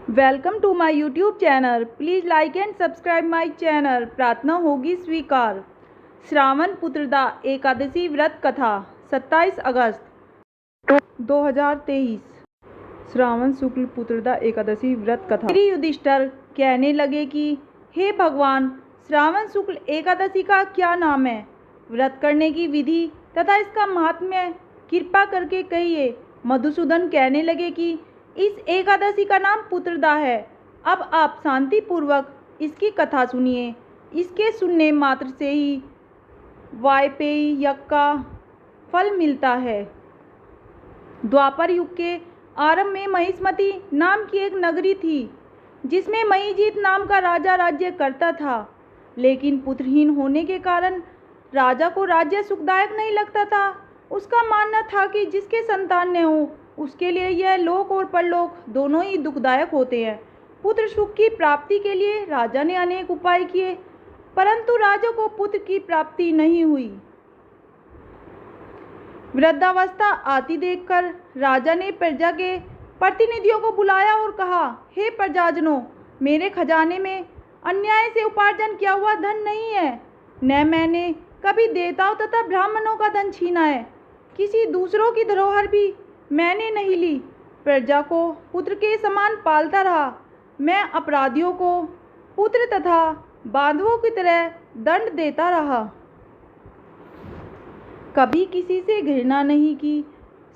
Welcome to my YouTube channel. Please like and subscribe my channel. प्रार्थना होगी स्वीकार। श्रावण पुत्रदा एकादशी व्रत कथा 27 अगस्त 2023। श्रावण शुक्ल पुत्रदा एकादशी व्रत कथा। श्री युधिष्ठिर कहने लगे कि हे भगवान, श्रावण शुक्ल एकादशी का क्या नाम है? व्रत करने की विधि तथा इसका महात्म्य कृपा करके कहिए। मधुसूदन कहने लगे कि इस एकादशी का नाम पुत्रदा है। अब आप शांतिपूर्वक इसकी कथा सुनिए। इसके सुनने मात्र से ही वाजपेयी यज्ञ का फल मिलता है। द्वापर युग के आरंभ में महिष्मती नाम की एक नगरी थी, जिसमें महीजीत नाम का राजा राज्य करता था। लेकिन पुत्रहीन होने के कारण राजा को राज्य सुखदायक नहीं लगता था। उसका मानना था कि जिसके संतान न हो, उसके लिए यह लोक और परलोक दोनों ही दुखदायक होते हैं। पुत्र सुख की प्राप्ति के लिए राजा ने अनेक उपाय किए, परंतु राजा को पुत्र की प्राप्ति नहीं हुई। वृद्धावस्था आती देखकर राजा ने प्रजा के प्रतिनिधियों को बुलाया और कहा, हे प्रजाजनों, मेरे खजाने में अन्याय से उपार्जन किया हुआ धन नहीं है। न मैंने कभी देवताओं तथा ब्राह्मणों का धन छीना है। किसी दूसरों की धरोहर भी मैंने नहीं ली। प्रजा को पुत्र के समान पालता रहा। मैं अपराधियों को पुत्र तथा बांधवों की तरह दंड देता रहा। कभी किसी से घृणा नहीं की,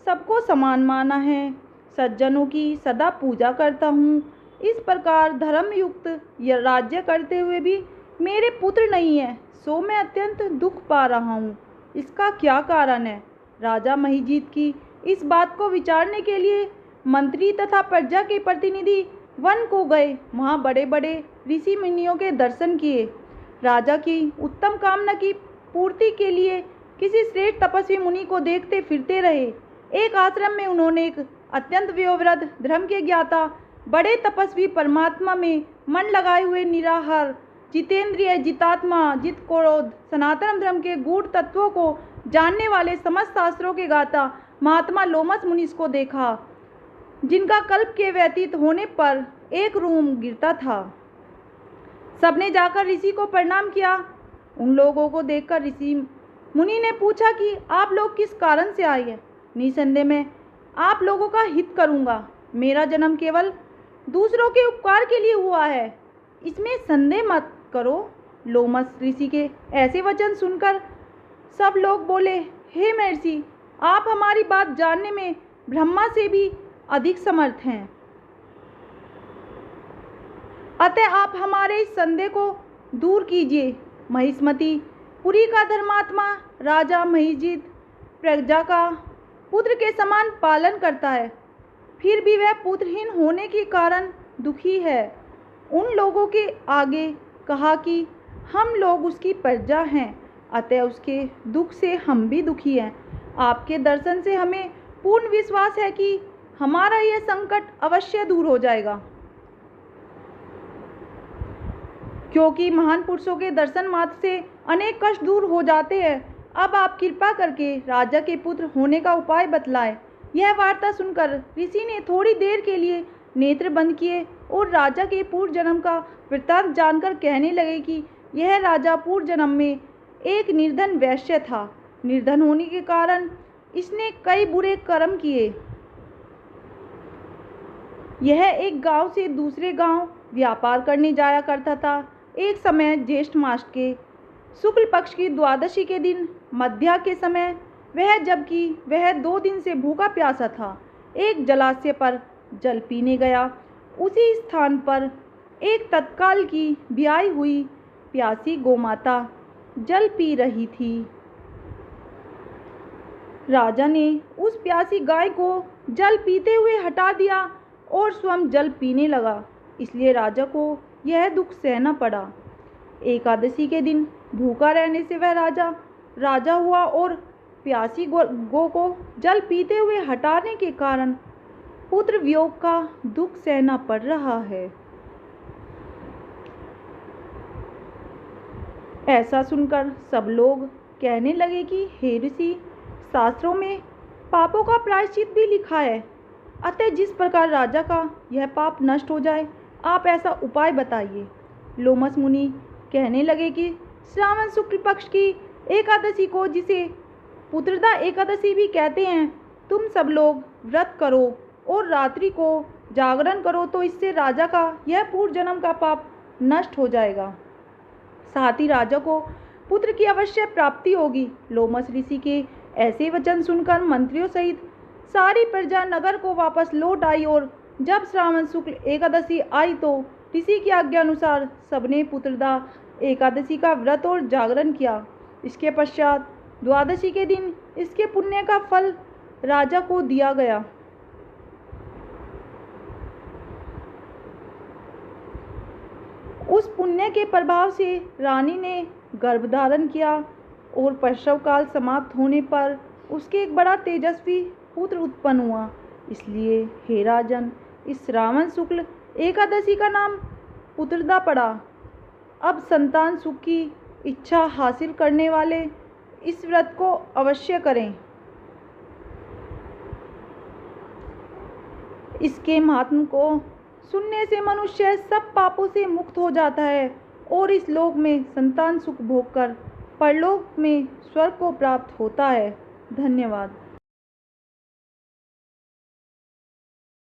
सबको समान माना है। सज्जनों की सदा पूजा करता हूँ। इस प्रकार धर्मयुक्त राज्य करते हुए भी मेरे पुत्र नहीं है, सो मैं अत्यंत दुख पा रहा हूँ। इसका क्या कारण है? राजा महीजीत की इस बात को विचारने के लिए मंत्री तथा प्रजा के प्रतिनिधि वन को गए। वहाँ बड़े बड़े ऋषि मुनियों के दर्शन किए। राजा की उत्तम कामना की पूर्ति के लिए किसी श्रेष्ठ तपस्वी मुनि को देखते फिरते रहे। एक आश्रम में उन्होंने एक अत्यंत वयोवृद्ध धर्म के ज्ञाता बड़े तपस्वी परमात्मा में मन लगाए हुए निराहार जितेंद्रिय जितात्मा जित क्रोध सनातन धर्म के गूढ़ तत्वों को जानने वाले समस्त शास्त्रों के गाता महात्मा लोमस मुनि को देखा, जिनका कल्प के व्यतीत होने पर एक रूम गिरता था। सबने जाकर ऋषि को प्रणाम किया। उन लोगों को देखकर ऋषि मुनि ने पूछा कि आप लोग किस कारण से आए हैं? निसंदेह मैं आप लोगों का हित करूंगा। मेरा जन्म केवल दूसरों के उपकार के लिए हुआ है, इसमें संदेह मत करो। लोमस ऋषि के ऐसे वचन सुनकर सब लोग बोले, हे महर्षि, आप हमारी बात जानने में ब्रह्मा से भी अधिक समर्थ हैं। अतः आप हमारे इस संदेह को दूर कीजिए। महिष्मती पुरी का धर्मात्मा राजा महीजीत प्रजा का पुत्र के समान पालन करता है, फिर भी वह पुत्रहीन होने के कारण दुखी है। उन लोगों के आगे कहा कि हम लोग उसकी प्रजा हैं, अतः उसके दुख से हम भी दुखी हैं। आपके दर्शन से हमें पूर्ण विश्वास है कि हमारा यह संकट अवश्य दूर हो जाएगा, क्योंकि महान पुरुषों के दर्शन मात्र से अनेक कष्ट दूर हो जाते हैं। अब आप कृपा करके राजा के पुत्र होने का उपाय बतलाएं। यह वार्ता सुनकर ऋषि ने थोड़ी देर के लिए नेत्र बंद किए और राजा के पूर्व जन्म का वृत्तांत जानकर कहने लगे कि यह राजा पूर्व जन्म में एक निर्धन वैश्य था। निर्धन होने के कारण इसने कई बुरे कर्म किए। यह एक गांव से दूसरे गांव व्यापार करने जाया करता था। एक समय ज्येष्ठ मास के शुक्ल पक्ष की द्वादशी के दिन मध्या के समय जबकि वह 2 दिन से भूखा प्यासा था, एक जलाशय पर जल पीने गया। उसी स्थान पर एक तत्काल की ब्याई हुई प्यासी गोमाता जल पी रही थी। राजा ने उस प्यासी गाय को जल पीते हुए हटा दिया और स्वयं जल पीने लगा, इसलिए राजा को यह दुख सहना पड़ा। एकादशी के दिन भूखा रहने से वह राजा हुआ और प्यासी गो को जल पीते हुए हटाने के कारण पुत्र वियोग का दुख सहना पड़ रहा है। ऐसा सुनकर सब लोग कहने लगे कि हे ऋषि, शास्त्रों में पापों का प्रायश्चित भी लिखा है। अतः जिस प्रकार राजा का यह पाप नष्ट हो जाए, आप ऐसा उपाय बताइए। लोमस मुनि कहने लगे कि श्रावण शुक्ल पक्ष की एकादशी को, जिसे पुत्रदा एकादशी भी कहते हैं, तुम सब लोग व्रत करो और रात्रि को जागरण करो, तो इससे राजा का यह पूर्व जन्म का पाप नष्ट हो जाएगा। साथ ही राजा को पुत्र की अवश्य प्राप्ति होगी। लोमस ऋषि के ऐसे वचन सुनकर मंत्रियों सहित सारी प्रजा नगर को वापस लौट आई और जब श्रावण शुक्ल एकादशी आई तो ऋषि की आज्ञा अनुसार सबने पुत्रदा एकादशी का व्रत और जागरण किया। इसके पश्चात द्वादशी के दिन इसके पुण्य का फल राजा को दिया गया। उस पुण्य के प्रभाव से रानी ने गर्भ धारण किया और प्रसव काल समाप्त होने पर उसके एक बड़ा तेजस्वी पुत्र उत्पन्न हुआ। इसलिए हे राजन, इस श्रावण शुक्ल एकादशी का नाम पुत्रदा पड़ा। अब संतान सुख की इच्छा हासिल करने वाले इस व्रत को अवश्य करें। इसके महात्म को सुनने से मनुष्य सब पापों से मुक्त हो जाता है और इस लोक में संतान सुख भोग कर परलोक में स्वर्ग को प्राप्त होता है। धन्यवाद।